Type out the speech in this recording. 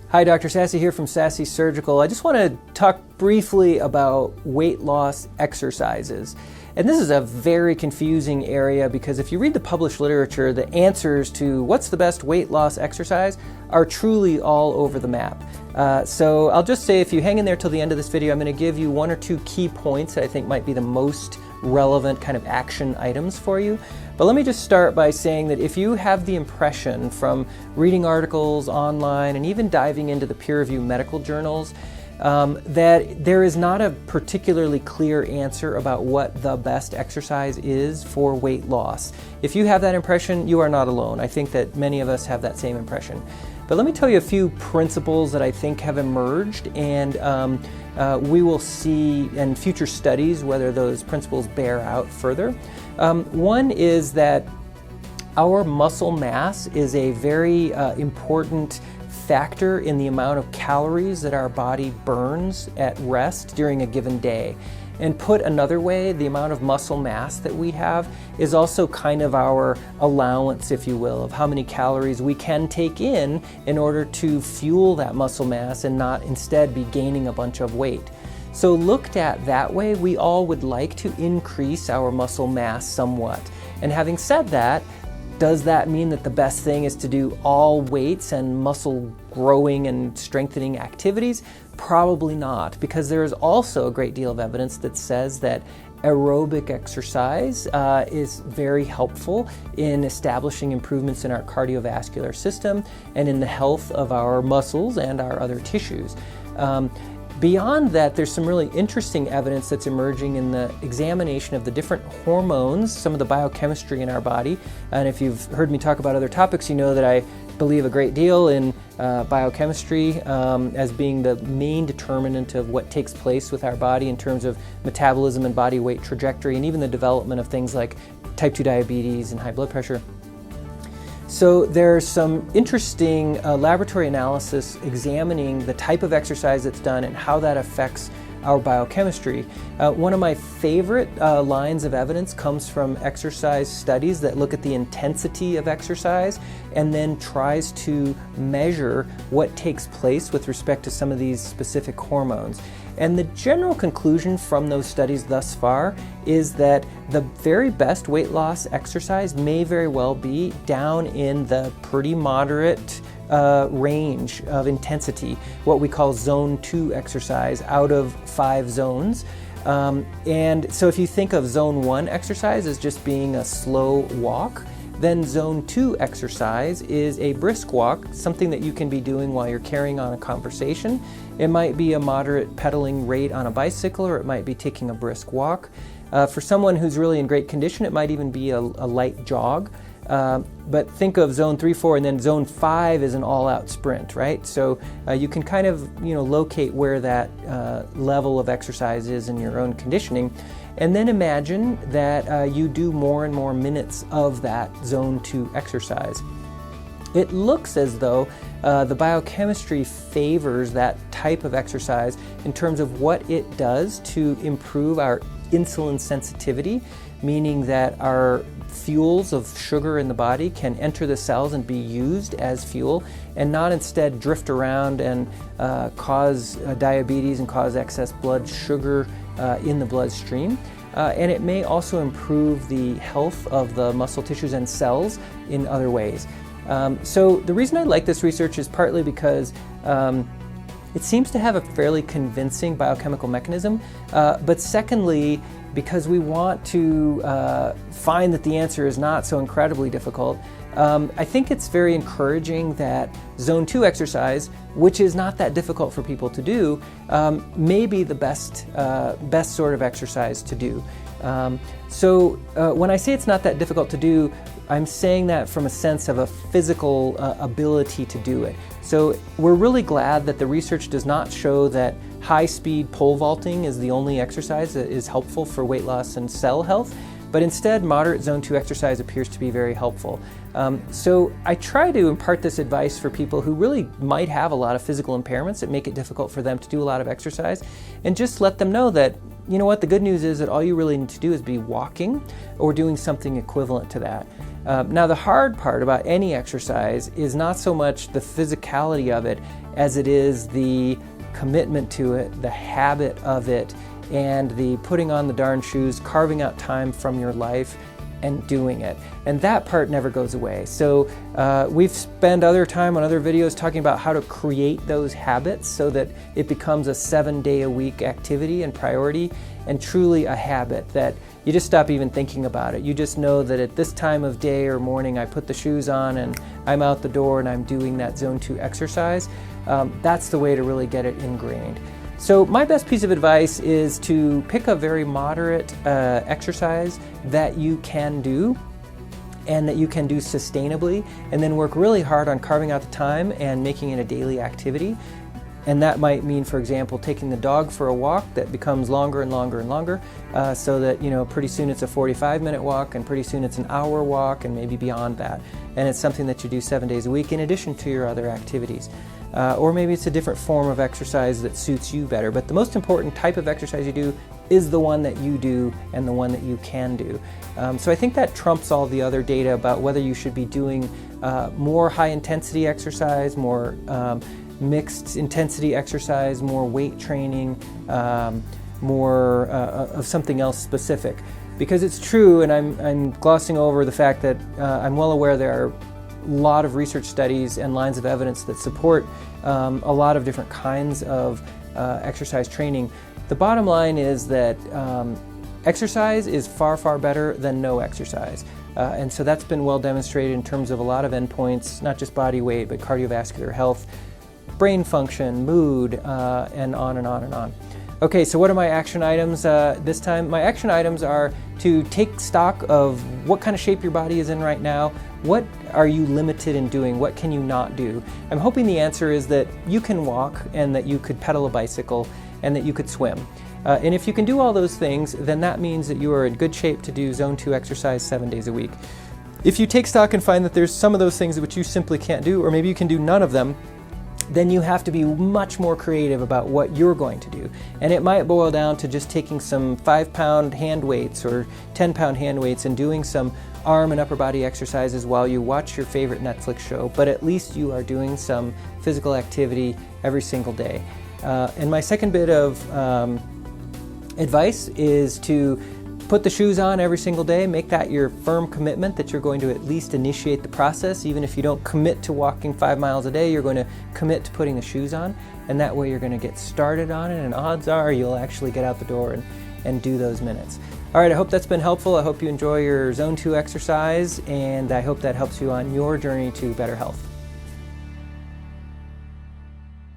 Hi, Dr. Sasse here from Sasses Surgical. I just want to talk briefly about weight loss exercises. And this is a very confusing area because if you read the published literature, the answers to what's the best weight loss exercise are truly all over the map. So I'll just say if you hang in there till the end of this video, I'm going to give you one or two key points that I think might be the most relevant kind of action items for you. But let me just start by saying that if you have the impression from reading articles online and even diving into the peer-reviewed medical journals that there is not a particularly clear answer about what the best exercise is for weight loss. If you have that impression, you are not alone. I think that many of us have that same impression. But let me tell you a few principles that I think have emerged, and we will see in future studies whether those principles bear out further. One is that our muscle mass is a very important factor in the amount of calories that our body burns at rest during a given day. And put another way, the amount of muscle mass that we have is also kind of our allowance, if you will, of how many calories we can take in order to fuel that muscle mass and not instead be gaining a bunch of weight. So looked at that way, we all would like to increase our muscle mass somewhat. And having said that, does that mean that the best thing is to do all weights and muscle growing and strengthening activities? Probably not, because there is also a great deal of evidence that says that aerobic exercise is very helpful in establishing improvements in our cardiovascular system and in the health of our muscles and our other tissues. Beyond that, there's some really interesting evidence that's emerging in the examination of the different hormones, some of the biochemistry in our body. And if you've heard me talk about other topics, you know that I believe a great deal in biochemistry as being the main determinant of what takes place with our body in terms of metabolism and body weight trajectory, and even the development of things like type 2 diabetes and high blood pressure. So there's some interesting laboratory analysis examining the type of exercise that's done and how that affects our biochemistry. One of my favorite lines of evidence comes from exercise studies that look at the intensity of exercise and then tries to measure what takes place with respect to some of these specific hormones. And the general conclusion from those studies thus far is that the very best weight loss exercise may very well be down in the pretty moderate range of intensity, what we call zone 2 exercise out of 5 zones. And so if you think of zone 1 exercise as just being a slow walk, then zone 2 exercise is a brisk walk, something that you can be doing while you're carrying on a conversation. It might be a moderate pedaling rate on a bicycle, or it might be taking a brisk walk. For someone who's really in great condition, it might even be a light jog. But think of zone 3, 4, and then zone 5 is an all-out sprint, right? So you can kind of locate where that level of exercise is in your own conditioning. And then imagine that you do more and more minutes of that zone 2 exercise. It looks as though the biochemistry favors that type of exercise in terms of what it does to improve our insulin sensitivity, meaning that our fuels of sugar in the body can enter the cells and be used as fuel and not instead drift around and cause diabetes and cause excess blood sugar in the bloodstream. And it may also improve the health of the muscle tissues and cells in other ways. So the reason I like this research is partly because it seems to have a fairly convincing biochemical mechanism, but secondly, because we want to find that the answer is not so incredibly difficult. I think it's very encouraging that zone 2 exercise, which is not that difficult for people to do, may be the best sort of exercise to do. So when I say it's not that difficult to do, I'm saying that from a sense of a physical ability to do it. So we're really glad that the research does not show that high-speed pole vaulting is the only exercise that is helpful for weight loss and cell health. but instead moderate zone 2 exercise appears to be very helpful. So I try to impart this advice for people who really might have a lot of physical impairments that make it difficult for them to do a lot of exercise, and just let them know that, you know what, the good news is that all you really need to do is be walking or doing something equivalent to that. Now the hard part about any exercise is not so much the physicality of it as it is the commitment to it, the habit of it, and the putting on the darn shoes, carving out time from your life and doing it. And that part never goes away. So we've spent other time on other videos talking about how to create those habits so that it becomes a 7-day-a-week activity and priority, and truly a habit that you just stop even thinking about it. You just know that at this time of day or morning I put the shoes on and I'm out the door and I'm doing that zone 2 exercise. That's the way to really get it ingrained. So my best piece of advice is to pick a very moderate exercise that you can do and that you can do sustainably, and then work really hard on carving out the time and making it a daily activity. And that might mean, for example, taking the dog for a walk that becomes longer and longer and longer, so that, you know, pretty soon it's a 45-minute walk, and pretty soon it's an hour walk, and maybe beyond that. And it's something that you do 7 days a week in addition to your other activities. Or maybe it's a different form of exercise that suits you better. But the most important type of exercise you do is the one that you do and the one that you can do. So I think that trumps all the other data about whether you should be doing more high-intensity exercise, more mixed intensity exercise, more weight training, more of something else specific. Because it's true, and I'm glossing over the fact that I'm well aware there are a lot of research studies and lines of evidence that support a lot of different kinds of exercise training. The bottom line is that exercise is far, far better than no exercise. And so that's been well demonstrated in terms of a lot of endpoints, not just body weight, but cardiovascular health, brain function, mood, and on and on and on. Okay, so what are my action items this time? My action items are to take stock of what kind of shape your body is in right now. What are you limited in doing? What can you not do? I'm hoping the answer is that you can walk, and that you could pedal a bicycle, and that you could swim. And if you can do all those things, then that means that you are in good shape to do zone 2 exercise 7 days a week. If you take stock and find that there's some of those things which you simply can't do, or maybe you can do none of them, then you have to be much more creative about what you're going to do. And it might boil down to just taking some 5-pound hand weights or 10-pound hand weights and doing some arm and upper body exercises while you watch your favorite Netflix show, but at least you are doing some physical activity every single day. And my second bit of advice is to put the shoes on every single day. Make that your firm commitment that you're going to at least initiate the process. Even if you don't commit to walking 5 miles a day, you're going to commit to putting the shoes on, and that way you're going to get started on it, and odds are you'll actually get out the door and do those minutes. All right, I hope that's been helpful. I hope you enjoy your zone 2 exercise, and I hope that helps you on your journey to better health.